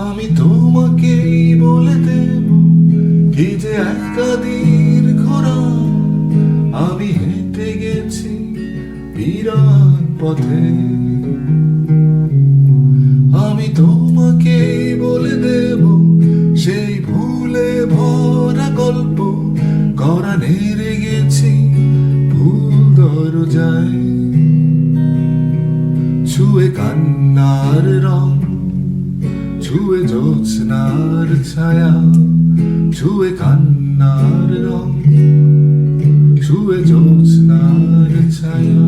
আমি তোমাকেই বলে দেব কি যে একাদির ঘোড়া, আমি হেঁটে গেছি বিরাট পথে। আমি তোমাকেই বলে দেব সেই ভুলে ভরা গল্প, করা নেড়ে গেছি ভুল দরজায়। ছুঁয়ে কান্নার রং, ছুঁয়ে জ্যোৎস্নার ছায়া, ছুঁয়ে কান্নার রং, ছুঁয়ে জ্যোৎস্নার ছায়া।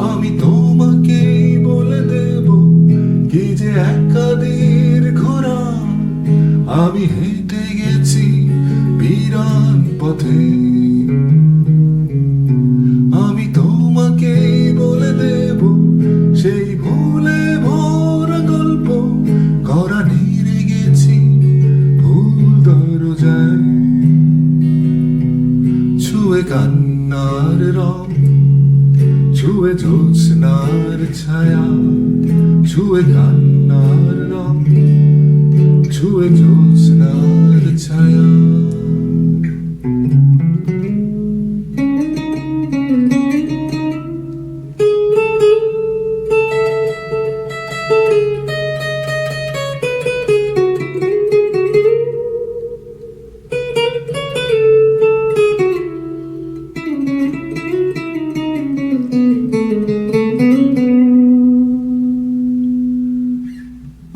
আমি তোমাকেই বলে দেব কি যে একাদির ঘোড়া, আমি হেঁটে গেছি বিরাট পথে। আমি তোমাকেই বলে দেব সেই ভুলে ভরা গল্প, করা নেড়ে গেছি ভুল দরজায়। ছুঁয়ে কান্নার রং, ছুঁয়ে জ্যোৎস্নার ছায়া, ছুঁয়ে কান্নার রং, ছুঁয়ে জ্যোৎস্নার ছায়া।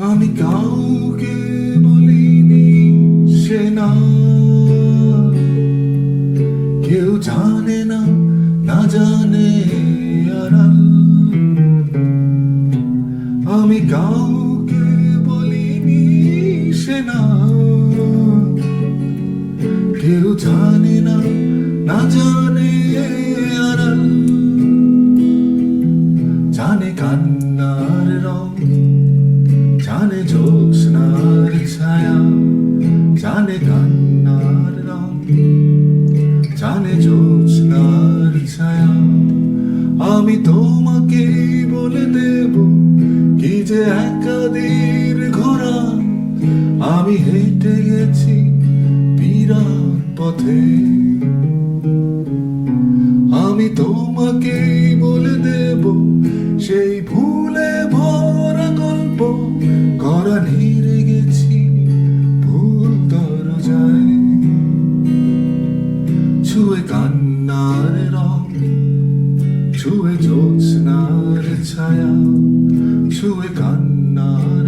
আমি কাউকে বলিনি সে না, কেউ জানে না, না জানে আড়াল। আমি কাউকে বলিনি সে না, কেউ জানে না, না জানে আড়াল। জানে কান্নার রং, জানে জ্যোৎস্নার ছায়া, জানে কান্নার রং, জানে জ্যোৎস্নার ছায়া। আমি তোমাকেই বলে দেব কি যে একাদির ঘোড়া, আমি হেঁটে গেছি বিরাট পথে। আমি তোমাকেই বলে দেব সেই ভুলে ভরা গল্প, করা নেড়ে গেছি ভুল দরজায়। ছুঁয়ে কান্নার রং, ছুঁয়ে জ্যোৎস্নার ছায়া, ছুঁয়ে কান্নার